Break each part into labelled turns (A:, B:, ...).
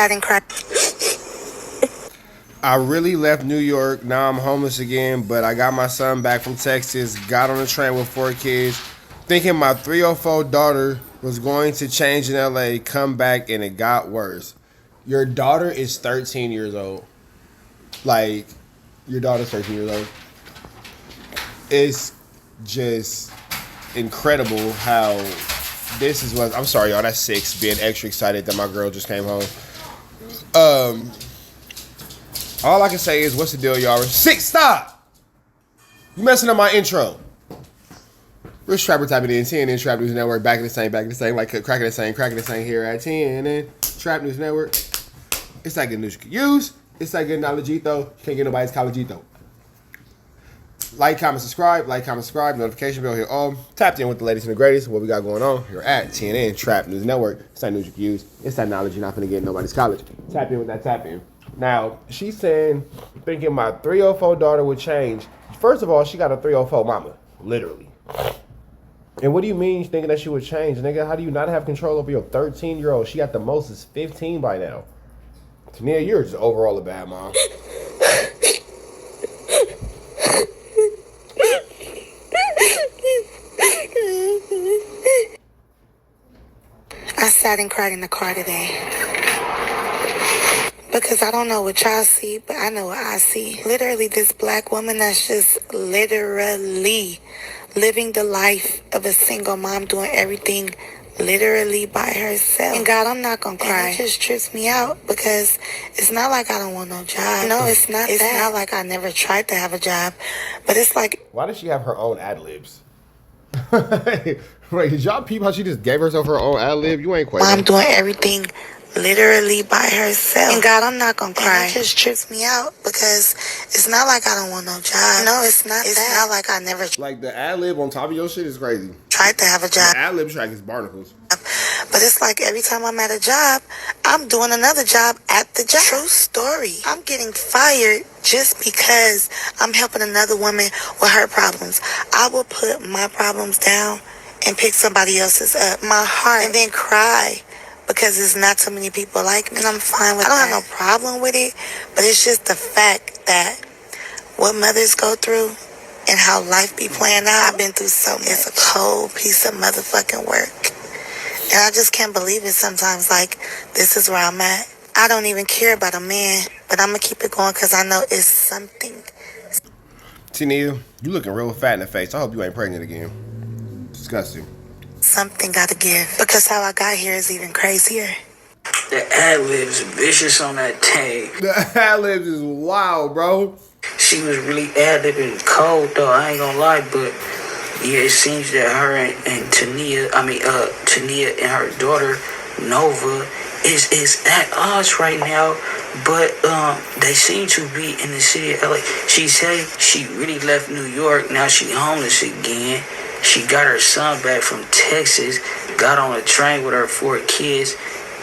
A: sat and cried.
B: I really left New York. Now I'm homeless again, but I got my son back from Texas, got on a train with 4 kids, thinking my 304 daughter was going to change in LA, come back, and it got worse. Your daughter is 13 years old. Like, your daughter's 13 years old. It's just incredible how this is what... I'm sorry, y'all, that's 6, being extra excited that my girl just came home. All I can say is, what's the deal, y'all? 6, stop! You messing up my intro. Rich Trapper typing in TNN Trap News Network, back in the same, like cracking the same here at TNN Trap News Network. It's that good news you can use. It's that good knowledge-ito. You can't get nobody's college-ito. Like, comment, subscribe. Notification bell here. Tapped in with the latest and the greatest. What we got going on here at TNN Trap News Network. It's that news you can use. It's that knowledge you're not going to get in nobody's college. Tap in with that tap in. Now, she's saying, thinking my 304 daughter would change. First of all, she got a 304 mama. Literally. And what do you mean thinking that she would change? Nigga, how do you not have control over your 13-year-old? She got the most is 15 by now. Tania, you're just overall a bad mom.
A: I sat and cried in the car today. Because I don't know what y'all see, but I know what I see. Literally, this black woman that's just literally living the life of a single mom, doing everything literally by herself. And God, I'm not gonna cry. And it just trips me out because it's not like I don't want no job. No, it's not. It's not like I never tried to have a job, but it's like,
B: why does she have her own Adlibs? Wait, did y'all peep how she just gave herself her own Adlib? You ain't quite.
A: I'm doing everything literally by herself. And God, I'm not gonna cry. And it just trips me out because it's not like I don't want no job. No, it's not. It's not like I never
B: like the Adlib on top of your shit is crazy.
A: Tried to have a job.
B: The Adlib track is barnacles.
A: But it's like every time I'm at a job, I'm doing another job at the job. True story. I'm getting fired just because I'm helping another woman with her problems. I will put my problems down and pick somebody else's up. My heart. And then cry. Because there's not so many people like me, and I'm fine with that. I don't have no problem with it, but it's just the fact that what mothers go through and how life be playing out, I've been through so much. It's a cold piece of motherfucking work. And I just can't believe it sometimes, like, this is where I'm at. I don't even care about a man, but I'm going to keep it going because I know it's something.
B: Tania, you looking real fat in the face. I hope you ain't pregnant again. Disgusting.
A: Something gotta give. Because how I got here is even crazier.
C: The ad-libs vicious on that thing.
B: The ad-libs is wild, bro.
C: She was really ad-libbing cold, though. I ain't gonna lie, but yeah, it seems that her and Tania and her daughter, Nova, is at odds right now. But they seem to be in the city of LA. She said she really left New York. Now she homeless again. She got her son back from Texas, got on a train with her 4 kids,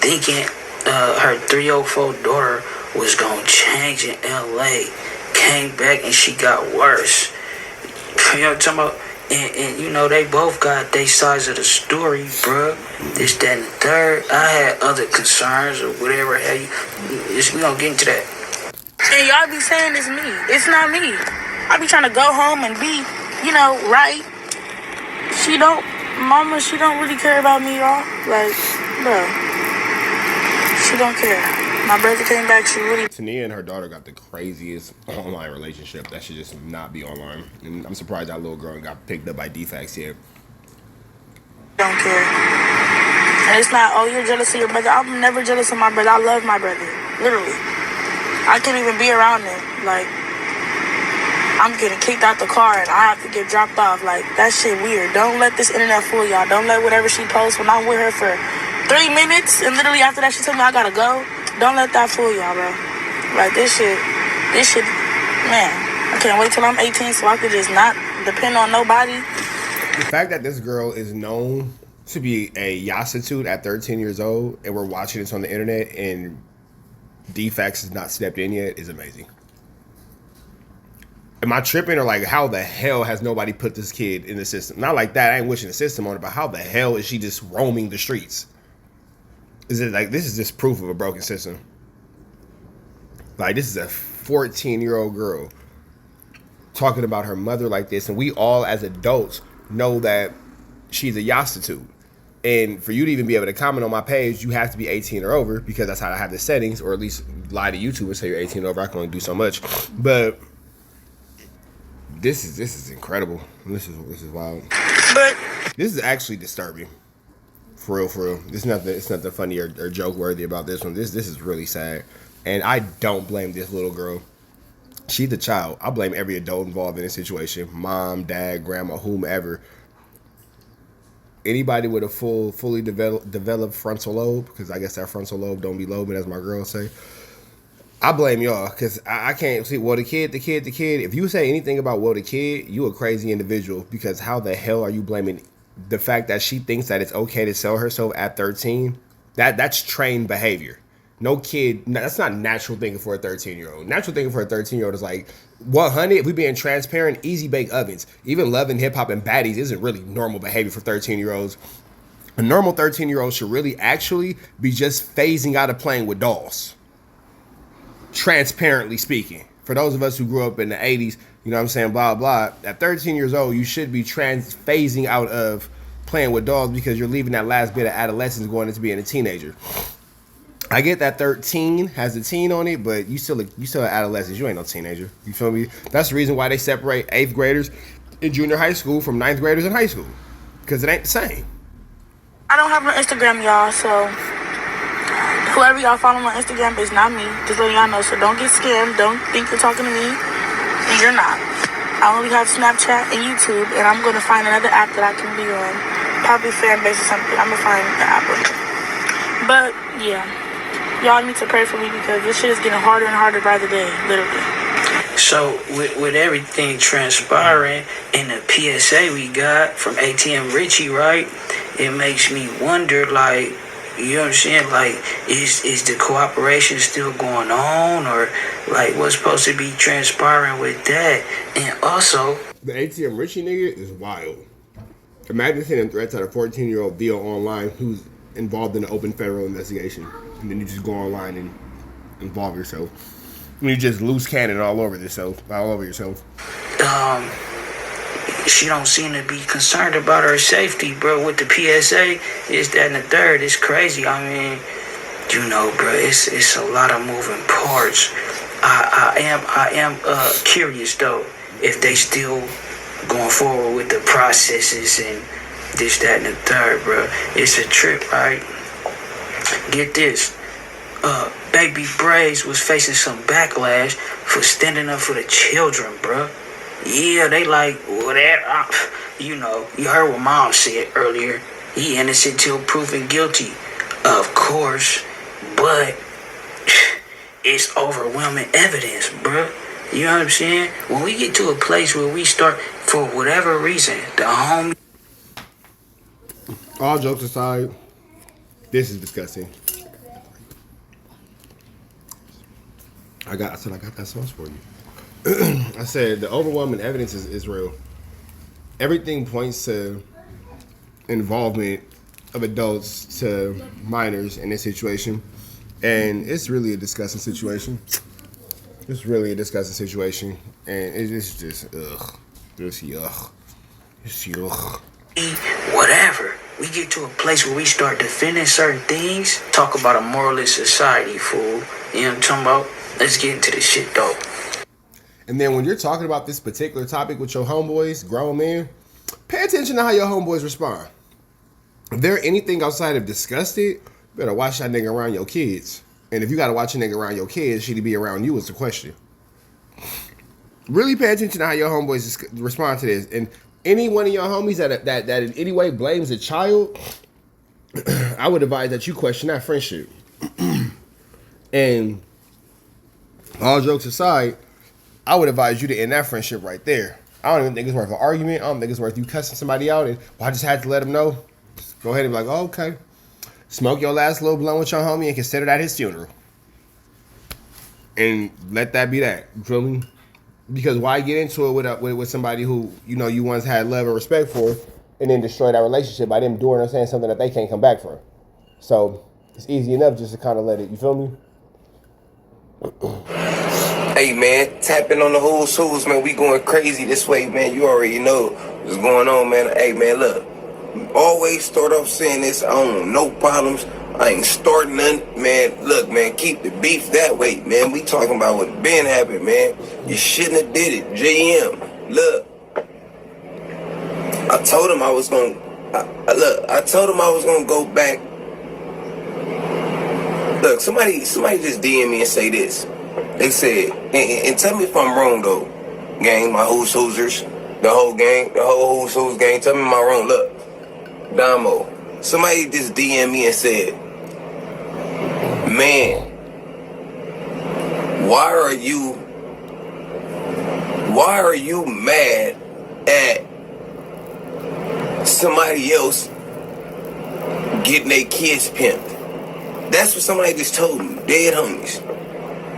C: thinking her 304 daughter was going to change in L.A. Came back and she got worse. You know what I'm talking about? And you know, they both got their sides of the story, bruh. This, that, and the third. I had other concerns or whatever. Hey, we going to get into that.
D: And y'all be saying it's me. It's not me. I be trying to go home and be, you know, right. She don't really care about me, y'all. Like, bro. She don't care. My brother came back, she really...
B: Tania and her daughter got the craziest online relationship. That should just not be online. And I'm surprised that little girl got picked up by defects here.
D: Don't care. And it's not, oh, you're jealous of your brother. I'm never jealous of my brother. I love my brother. Literally. I can't even be around him. Like... I'm getting kicked out the car and I have to get dropped off. Like, that shit weird. Don't let this internet fool y'all. Don't let whatever she posts when I'm with her for 3 minutes and literally after that she told me I gotta go. Don't let that fool y'all, bro. Like, this shit, man. I can't wait till I'm 18 so I could just not depend on nobody.
B: The fact that this girl is known to be a yastitute at 13 years old and we're watching this on the internet and defects has not stepped in yet is amazing. Am I tripping or like how the hell has nobody put this kid in the system? Not like that. I ain't wishing the system on it, but how the hell is she just roaming the streets? Is it like this is just proof of a broken system? Like, this is a 14-year-old girl talking about her mother like this, and we all as adults know that she's a prostitute. And for you to even be able to comment on my page, you have to be 18 or over, because that's how I have the settings, or at least lie to YouTube and say you're 18 or over. I can only do so much. But this is incredible. This is wild.
D: But
B: This is actually disturbing. For real. It's nothing funny or joke worthy about this one. This is really sad. And I don't blame this little girl. She's a child. I blame every adult involved in this situation. Mom, dad, grandma, whomever. Anybody with a fully developed frontal lobe, because I guess that frontal lobe don't be lobing, as my girls say. I blame y'all, because I can't see. Well, the kid. If you say anything about the kid, you a crazy individual, because how the hell are you blaming the fact that she thinks that it's okay to sell herself at 13? That's trained behavior. No kid, that's not natural thinking for a 13-year-old. Natural thinking for a 13-year-old is like 100. If we being transparent, easy bake ovens. Even loving hip hop and baddies isn't really normal behavior for 13-year-olds. A normal 13-year-old should really actually be just phasing out of playing with dolls. Transparently speaking, for those of us who grew up in the 80s, you know what I'm saying, blah, blah. At 13 years old, you should be phasing out of playing with dolls, because you're leaving that last bit of adolescence going into being a teenager. I get that 13 has a teen on it, but you still an adolescent. You ain't no teenager. You feel me? That's the reason why they separate 8th graders in junior high school from 9th graders in high school, because it ain't the same.
D: I don't have an Instagram, y'all, so whoever y'all follow on Instagram is not me. Just letting y'all know. So don't get scammed. Don't think you're talking to me, and you're not. I only have Snapchat and YouTube, and I'm going to find another app that I can be on. Probably Fanbase or something. I'm going to find the app on it. But, yeah. Y'all need to pray for me, because this shit is getting harder and harder by the day, literally.
C: So with everything transpiring in the PSA we got from ATM Richie, right? It makes me wonder, like, you know what I'm saying? Like, is the cooperation still going on, or like what's supposed to be transpiring with that? And also,
B: the ATM Richie nigga is wild. Imagine sending threats at a 14-year-old via online who's involved in an open federal investigation, and then you just go online and involve yourself. And you just loose cannon all over yourself.
C: she don't seem to be concerned about her safety, bro. With the PSA, it's that and the third. It's crazy. I mean, you know, bro, it's a lot of moving parts. I am curious though if they still going forward with the processes and this, that, and the third, bro. It's a trip, right? Get this. Baby BRAZY was facing some backlash for standing up for the children, bro. Yeah, they like, whatever. You know, you heard what Mom said earlier. He innocent till proven guilty. Of course. But it's overwhelming evidence, bro. You know what I'm saying? When we get to a place where we start, for whatever reason, the homie...
B: All jokes aside, this is disgusting. I got that sauce for you. I said the overwhelming evidence is real. Everything points to involvement of adults to minors in this situation. And it's really a disgusting situation. It's really a disgusting situation. And it's just, ugh. Just yuck. It's yuck.
C: Whatever. We get to a place where we start defending certain things. Talk about a moralist society, fool. You know what I'm talking about? Let's get into this shit, though.
B: And then when you're talking about this particular topic with your homeboys, grown men, pay attention to how your homeboys respond. If they're anything outside of disgusted, you better watch that nigga around your kids. And if you gotta watch a nigga around your kids, should he be around you is the question. Really pay attention to how your homeboys respond to this. And any one of your homies that in any way blames a child, I would advise that you question that friendship. And all jokes aside, I would advise you to end that friendship right there. I don't even think it's worth an argument. I don't think it's worth you cussing somebody out and, well, I just had to let them know. Just go ahead and be like, oh, okay. Smoke your last little blunt with your homie and consider that his funeral. And let that be that. You feel me? Because why get into it with somebody who, you know, you once had love and respect for, and then destroy that relationship by them doing or saying something that they can't come back from. So it's easy enough just to kind of let it, you feel me?
E: Hey man, tapping on the who's who's, man. We going crazy this way, man. You already know what's going on, man. Hey man, look. Always start off saying this. I don't want no problems. I ain't starting nothing, man. Look, man, keep the beef that way, man. We talking about what been happened, man. You shouldn't have did it. JM, look. I told him I was gonna. I told him I was gonna go back. Look, somebody just DM me and say this. They said, and tell me if I'm wrong though, gang, my who's whoosers, the whole gang, the whole who's who's gang. Tell me if I'm wrong. Look, Damo, somebody just DM me and said, man, why are you mad at somebody else getting their kids pimped? That's what somebody just told me. Dead homies.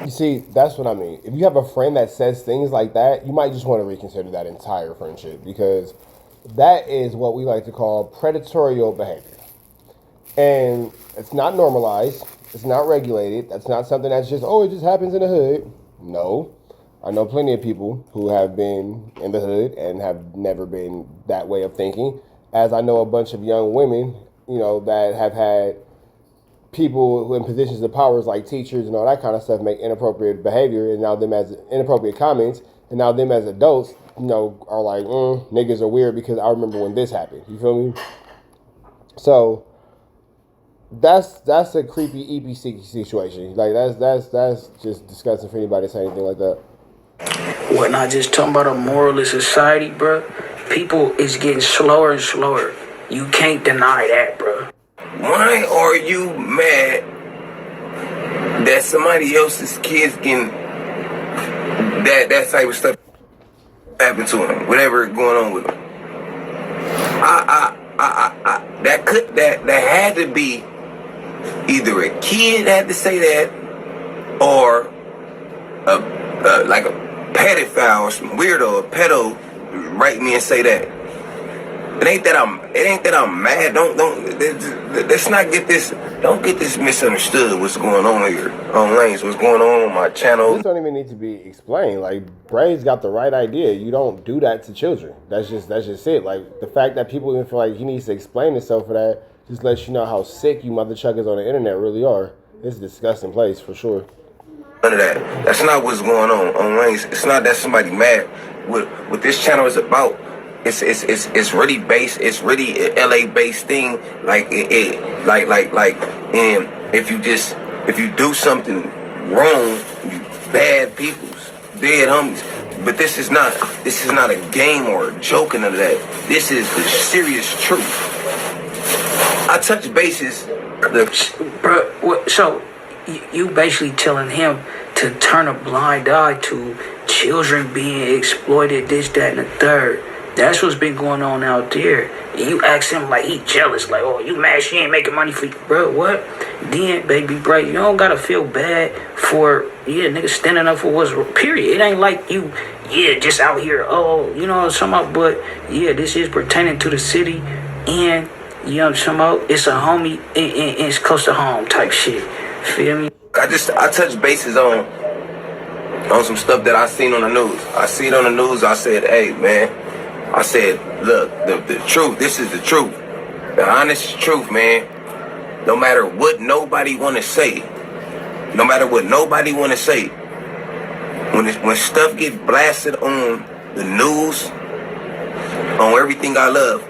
B: You see, that's what I mean. If you have a friend that says things like that, you might just want to reconsider that entire friendship, because that is what we like to call predatorial behavior. And it's not normalized. It's not regulated. That's not something that's just, oh, it just happens in the hood. No. I know plenty of people who have been in the hood and have never been that way of thinking, as I know a bunch of young women, you know, that have had people who in positions of powers like teachers and all that kind of stuff make inappropriate behavior, and now them as inappropriate comments, and now them as adults, you know, are like, niggas are weird because I remember when this happened. You feel me? So that's a creepy EPC situation. Like that's just disgusting for anybody to say anything like that.
C: We're not just talking about a moralist society, bro. People is getting slower and slower. You can't deny that, bro.
E: Why are you mad that somebody else's kids getting that type of stuff happen to them? Whatever going on with them. That had to be either a kid had to say that, or like a pedophile or some weirdo, a pedo write me and say that. It ain't that I'm mad. Let's not get this. Don't get this misunderstood. What's going on here on Lanes? What's going on my channel?
B: This don't even need to be explained. Like, BRAZY got the right idea. You don't do that to children. That's just it. Like, the fact that people even feel like he needs to explain himself for that just lets you know how sick you mother chuckers on the internet really are. It's a disgusting place for sure.
E: None of that. That's not what's going on Lanes. It's not that somebody mad. What this channel is about. It's really based. It's really an LA based thing. Like and if you do something wrong, you bad peoples, dead homies. But this is not a game or a joke or none of that. This is the serious truth. I touch bases.
C: Bro, so you basically telling him to turn a blind eye to children being exploited, this, that, and the third. That's what's been going on out there. And you ask him like he jealous, like, oh, you mad she ain't making money for you, bro? What? Then, baby, bro, you don't gotta feel bad for niggas standing up for what's period. It ain't like you, just out here, oh, you know what I'm talking about? But this is pertaining to the city, and you know what I'm talking about? It's a homie, and it's close to home type shit. Feel me?
E: I touch bases on some stuff that I seen on the news. I see it on the news. I said, hey, man. I said, look, the truth, this is the truth. The honest truth, man. No matter what nobody want to say, when stuff get blasted on the news, on everything I love,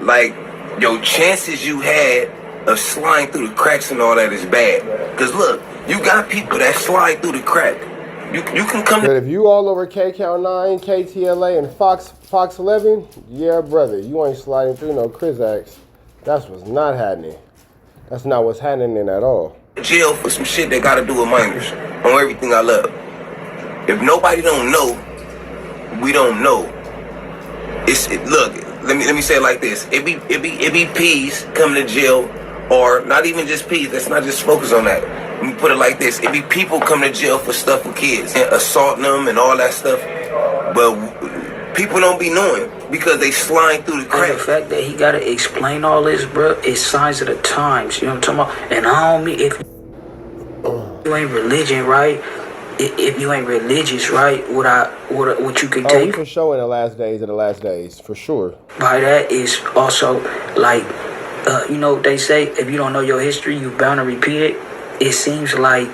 E: like your chances you had of sliding through the cracks and all that is bad. Because look, you got people that slide through the crack. You can come.
B: But if you all over KCal9, KTLA, and Fox 11, yeah, brother, you ain't sliding through no Crisax. That's what's not happening. That's not what's happening at all.
E: Jail for some shit that got to do with minors on everything I love. If nobody don't know, we don't know. Look. Let me say it like this. It be P's coming to jail, or not even just P's. Let's not just focus on that. Let me put it like this. It be people coming to jail for stuff with kids and assaulting them and all that stuff. But people don't be knowing because they slide through the cracks.
C: And the fact that he gotta explain all this, bro, is signs of the times. You know what I'm talking about? And I don't mean if. You ain't religion, right? If you ain't religious, right? What you could
B: Oh,
C: take
B: we for sure in the last days, for sure.
C: by that is also like, you know what they say? If you don't know your history, you bound to repeat it. It seems like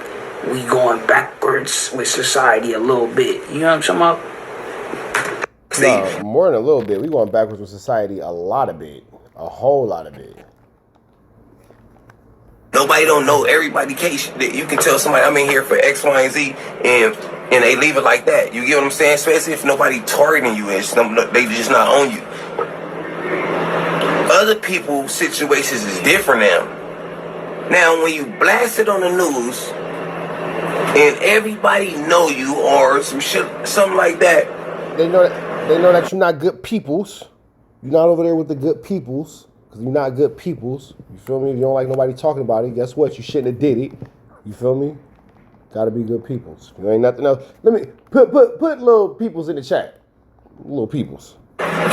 C: we going backwards with society a little bit. You know what I'm talking about?
B: No, more than a little bit. We going backwards with society a lot of bit. A whole lot of bit.
E: Nobody don't know everybody case. That you can tell somebody I'm in here for X, Y, and Z, and they leave it like that. You get what I'm saying? Especially if nobody targeting you and they just not on you. Other people's situations is different now. Now, when you blast it on the news and everybody know you or some shit, something like that,
B: They know that you're not good peoples. You're not over there with the good peoples. Because you're not good peoples. You feel me? If you don't like nobody talking about it, guess what? You shouldn't have did it. You feel me? Gotta be good peoples. There ain't nothing else. Let me put little peoples in the chat. Little peoples.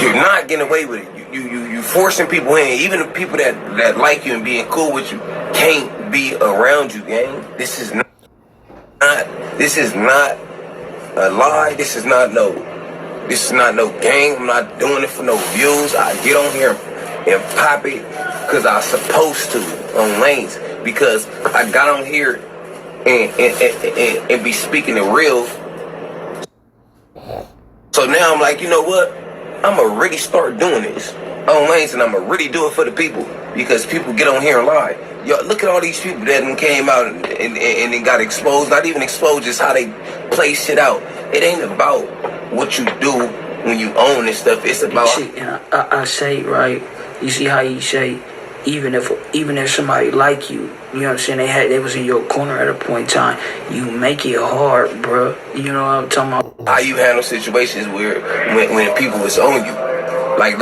E: you're not getting away with it. You forcing people in. Even the people that like you and being cool with you can't be around you, gang. This is not a lie. This is not no gang. I'm not doing it for no views. I get on here and pop it because I'm supposed to on lanes, because I got on here and be speaking the real. So now I'm like, you know what? I'm gonna really start doing this on lanes, and I'm gonna really do it for the people, because people get on here and lie. Yo, look at all these people that came out and they got exposed. Not even exposed, just how they play shit out. It ain't about what you do when you own this stuff. It's about.
C: See, and I say, right, you see how you say, even if somebody like you know what I'm saying, they was in your corner at a point in time, you make it hard, bro. You know what I'm talking about?
E: How you handle situations where when people is on you. Like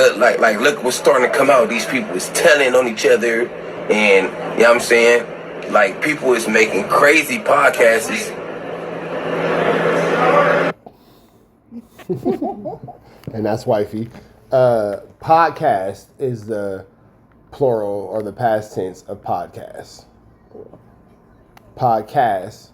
E: look what's starting to come out. These people is telling on each other, and you know what I'm saying? Like, people is making crazy podcasts.
B: And that's wifey. Podcast is the plural or the past tense of podcast. Podcast.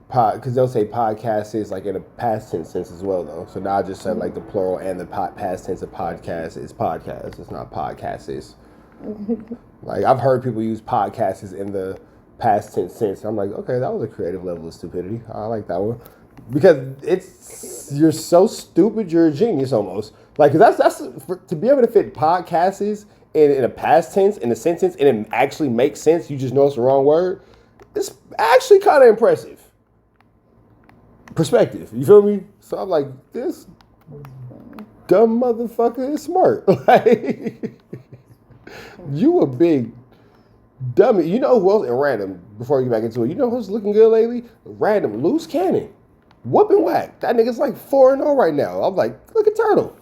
B: Because they'll say podcast is like in a past tense sense as well, though. So now I just said like the plural and the past tense of podcast is podcast. It's not podcasts. Like, I've heard people use podcasts in the past tense sense. I'm like, okay, that was a creative level of stupidity. I like that one. Because you're so stupid, you're a genius almost. Like, to be able to fit podcasts in a past tense, in a sentence, and it actually makes sense, you just know it's the wrong word, it's actually kind of impressive. Perspective, you feel me? So I'm like, this dumb motherfucker is smart. Like, you a big dummy. You know who else, and random, before we get back into it, you know who's looking good lately? Random, Loose Cannon. Whoop and whack. That nigga's like 4-0 right now. I'm like, look at Turtle.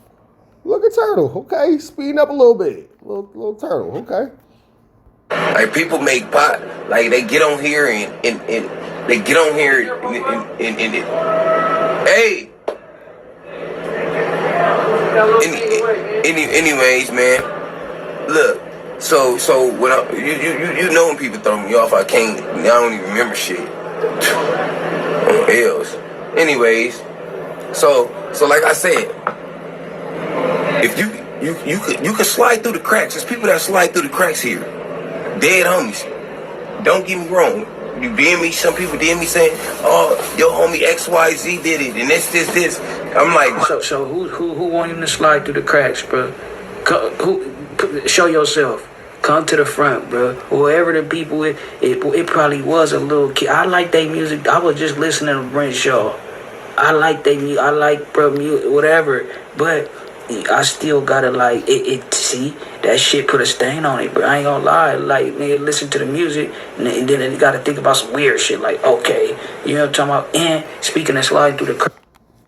B: Look at Turtle, okay? Speeding up a little bit. Little Turtle, okay?
E: Like, people make pot, like, they get on here and they get on here and hey. Anyways, man. Look, so when you know when people throw me off, I don't even remember shit. On L's. Anyways, so like I said, if you could slide through the cracks. There's people that slide through the cracks here. Dead homies. Don't get me wrong. You DM me, some people DM me saying, "Oh, your homie XYZ did it, and this." I'm like,
C: so who want him to slide through the cracks, bro? Show yourself. Come to the front, bro. Whoever the people, it probably was a little kid. I like their music. I was just listening to Brent Shaw. I like their music. I like bro music, whatever. But I still gotta like it. See, that shit put a stain on it, bro. I ain't gonna lie. Like, nigga, listen to the music, and then you gotta think about some weird shit. Like, okay, you know what I'm talking about? And speaking of slide through the.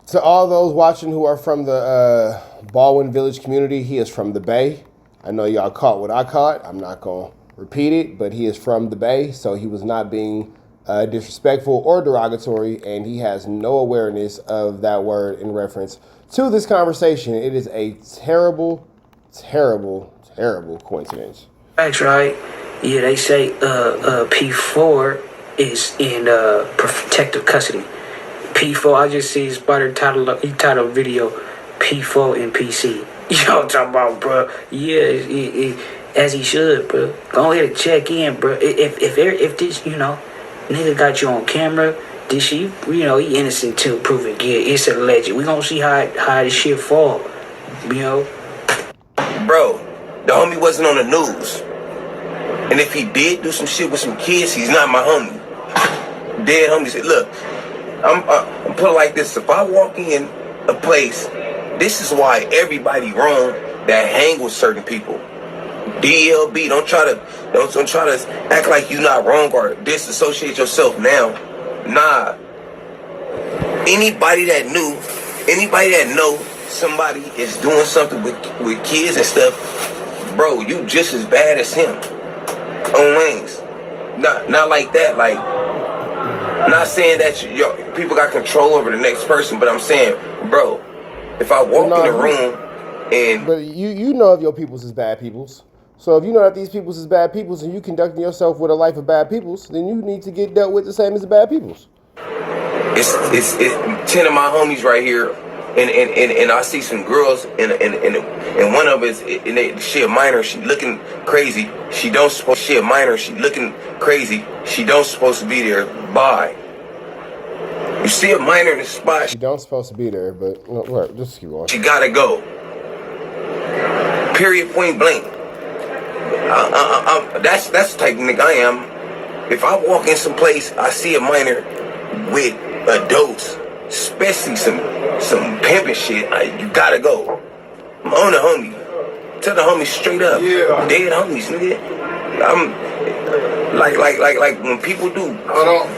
B: To all those watching who are from the Baldwin Village community, he is from the Bay. I know y'all caught what I caught. I'm not going to repeat it, but he is from the Bay, so he was not being disrespectful or derogatory, and he has no awareness of that word in reference to this conversation. It is a terrible, terrible, terrible coincidence.
C: That's right. Yeah, they say P4 is in protective custody. P4, I just see his brother titled video P4 and PC. You know what I'm talking about, bro? Yeah, as he should, bro. Go ahead and check in, bro. If this, nigga got you on camera, this shit, he innocent till proven guilty. It's alleged. We gonna see how this shit fall,
E: Bro, the homie wasn't on the news. And if he did do some shit with some kids, he's not my homie. Dead homie said, look, I'm put it like this. If I walk in a place, this is why everybody wrong that hang with certain people. DLB, don't try to act like you not wrong or disassociate yourself now. Nah. Anybody that know somebody is doing something with kids and stuff, bro, you just as bad as him. On lanes. Not like that. Like, not saying that people got control over the next person, but I'm saying, bro, if I walk in the room and...
B: But you know if your peoples is bad peoples. So if you know that these peoples is bad peoples and you conducting yourself with a life of bad peoples, then you need to get dealt with the same as the bad peoples.
E: It's 10 of my homies right here, and I see some girls, and one of us, she a minor, she looking crazy. She a minor, she looking crazy. She don't supposed to be there. Bye. You see a minor in the spot.
B: She don't supposed to be there, but just keep going.
E: She gotta go. Period. Point blank. That's the type of nigga I am. If I walk in some place, I see a minor with adults, especially some pimping shit, you gotta go. I'm on the homie. Tell the homies straight up. Yeah. Dead homies, nigga. I'm like when people do,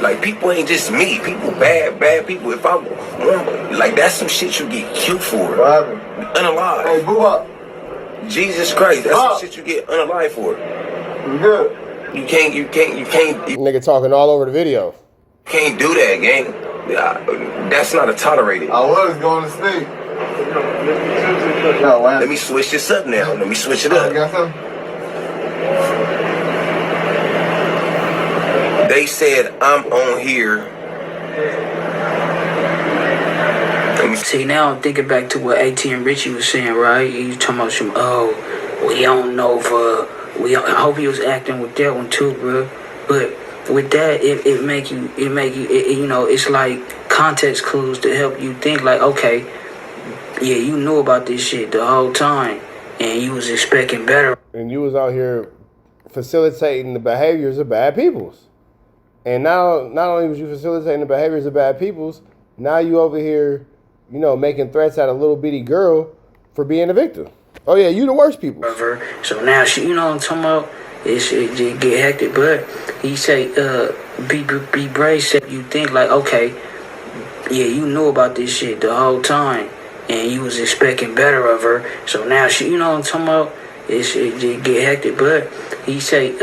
E: like people ain't just me. People bad people. If I like that's some shit you get killed for. Unalive.
F: Hey, boo up.
E: Jesus Christ, that's some shit you get unalive for.
F: Good.
E: You can't.
B: Nigga talking all over the video.
E: Can't do that, gang. That's not a tolerated.
F: I was going to sleep.
E: Let me switch this up now. Let me switch it up.
F: Got some?
E: They said I'm on here.
C: See, now I'm thinking back to what ATM Richie was saying, right? He was talking about some, we don't know I hope he was acting with that one too, bro. But with that, it make you, it's like context clues to help you think like, okay, yeah, you knew about this shit the whole time, and you was expecting better.
B: And you was out here facilitating the behaviors of bad peoples. And now, not only was you facilitating the behaviors of bad peoples, now you over here, making threats at a little bitty girl for being a victim. Oh yeah, you the worst people.
C: So now she, what I'm talking about? It get hectic, but he say, be brave. Said you think like, okay, yeah, you knew about this shit the whole time, and you was expecting better of her. So now she, what I'm talking about? It get hectic, but he say,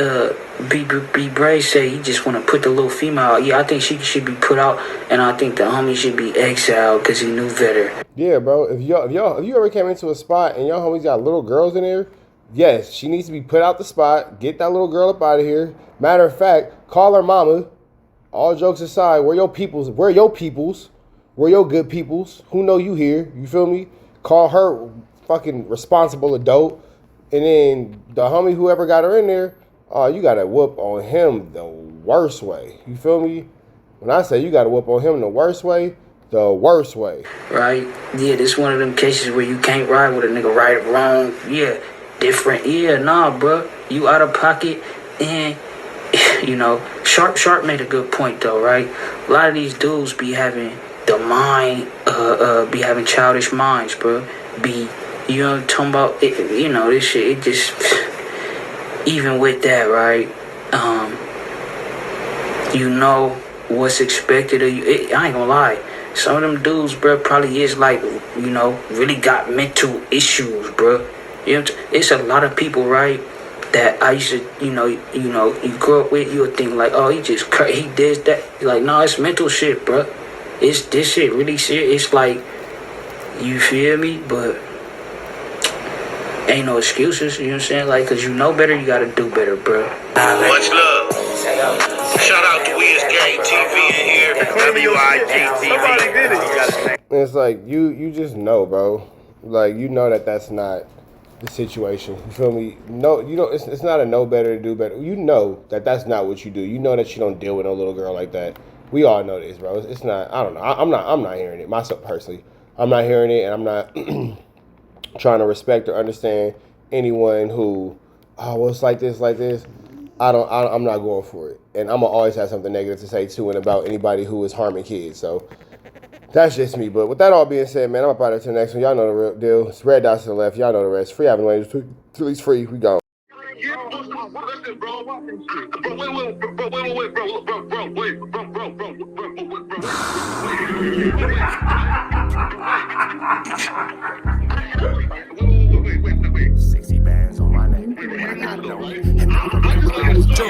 C: be brave. Say he just want to put the little female out. Yeah, I think she should be put out, and I think the homie should be exiled because he knew better.
B: Yeah, bro. If you ever came into a spot and your homies got little girls in there, yes, she needs to be put out the spot. Get that little girl up out of here. Matter of fact, call her mama. All jokes aside, where your peoples? Where your good peoples? Who know you here? You feel me? Call her fucking responsible adult. And then the homie, whoever got her in there, you got to whoop on him the worst way. You feel me? When I say you got to whoop on him the worst way, Right?
C: Yeah, this one of them cases where you can't ride with a nigga right or wrong. Yeah, different. Yeah, nah, bro. You out of pocket and, Sharp made a good point, though, right? A lot of these dudes be having the mind, be having childish minds, bro. Talking about, this shit, it just, even with that, right, what's expected of you. I ain't gonna lie, some of them dudes, bro, probably is like, really got mental issues, bro. It's a lot of people, right, that I used to, you grow up with, you'll think like, oh, he did that. Like, no, it's mental shit, bro. It's this shit really serious. It's like, you feel me? But ain't no excuses, you know what I'm saying? Like, cause you know better, you gotta do better, bro.
E: Much love.
G: Shout out to We Is Gang TV in here. WIGTV.
B: It's like you just know, bro. Like you know that's not the situation. You feel me? No, you don't. It's not a know better to do better. You know that's not what you do. You know that you don't deal with a little girl like that. We all know this, bro. It's not. I don't know. I'm not hearing it myself personally. I'm not hearing it, and I'm not trying to respect or understand anyone who, well, it's like this, like this. I'm not going for it, and I'm gonna always have something negative to say to and about anybody who is harming kids. So that's just me. But with that all being said, man, I'm about to the next one. Y'all know the real deal. It's red dots to the left. Y'all know the rest. Free Avenue Angels. Till he's free. We gone.
F: Listen, bro. Wait.
H: 60 bands on my name.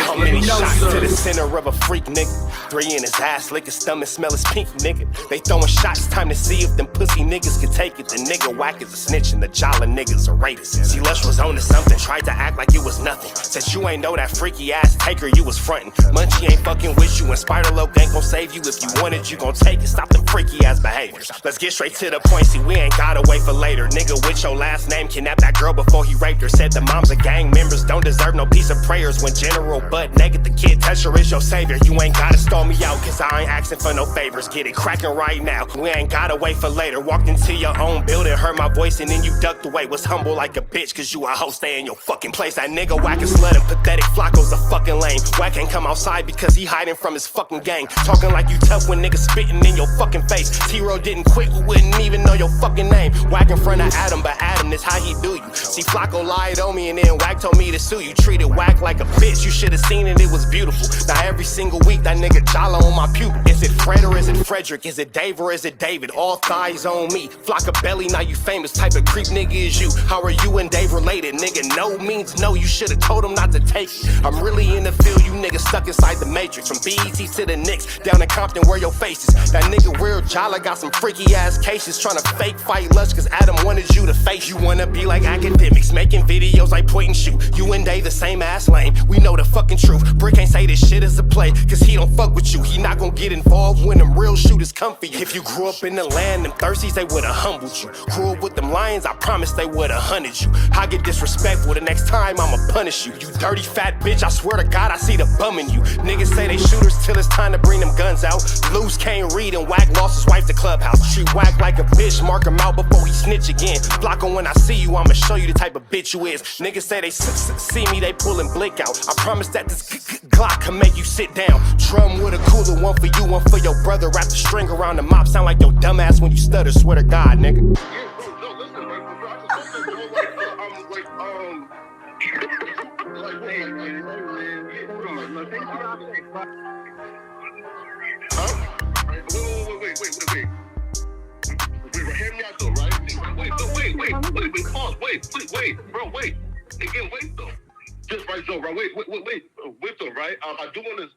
H: How many shots to the center of a freak, nigga? 3 in his ass, lick his stomach, smell his pink, nigga. They throwing shots, time to see if them pussy niggas can take it. The nigga whack is a snitch and the jolly niggas are rapists. See, Lush was on to something, tried to act like it was nothing. Said you ain't know that freaky ass taker you was frontin'. Munchie ain't fucking with you and Spider-Loc ain't gon' save you. If you wanted, you gon' take it. Stop them freaky ass behaviors. Let's get straight to the point, see, we ain't gotta wait for later. Nigga with your last name kidnapped that girl before he raped her. Said the moms of gang members don't deserve no piece of prayers. When General butt naked, the kid touch her is your savior. You ain't gotta stall me out, cause I ain't asking for no favors. Get it cracking right now, we ain't gotta wait for later. Walked into your own building, heard my voice, and then you ducked away. Was humble like a bitch, cause you a hoe, stay in your fucking place. That nigga whack and slut and pathetic, Flacco's a fucking lame. Whack ain't come outside because he hiding from his fucking gang. Talking like you tough when niggas spitting in your fucking face. T-Row didn't quit, we wouldn't even know your fucking name. Whack in front of Adam, but Adam is how he do you. See, Flacco lied on me and then Whack told me to sue you. Treated Whack like a bitch, you should've seen it, it was beautiful. Now every single week that nigga jolly on my pupil. Is it Fred or is it Frederick? Is it Dave or is it David? All thighs on me. Flock a belly, now you famous. Type of creep nigga is you. How are you and Dave related? Nigga, no means no. You should've told him not to take it. I'm really in the field, you niggas stuck inside the matrix. From BET to the Knicks, down in Compton where your face is. That nigga real jolly got some freaky ass cases. Tryna fake fight Lush cause Adam wanted you to face. You wanna be like academics, making videos like point and shoot. You and Dave the same ass lane. We know the fucking truth. Brick ain't say this shit is a play, cause he don't fuck with you. He not gon' get involved when them real shooters come for you. If you grew up in the land, them thirsties, they would've humbled you. Grew up with them lions, I promise they would've hunted you. I get disrespectful, the next time I'ma punish you. You dirty fat bitch, I swear to God I see the bum in you. Niggas say they shooters till it's time to bring them guns out. Loose can't read and Whack lost his wife to Clubhouse. Treat Whack like a bitch, mark him out before he snitch again. Flacco, when I see you, I'ma show you the type of bitch you is. Niggas say they see me, they pullin' blick out. I promise that this Glock can make you sit down. Drum with a cooler, one for you, one for your brother. Wrap the string around the mop, sound like your dumbass when you stutter. Swear to God, nigga.
F: Hear me out though, right? Wait, bro, wait. Again, wait though. Just right though, right? Wait though, right? I do want to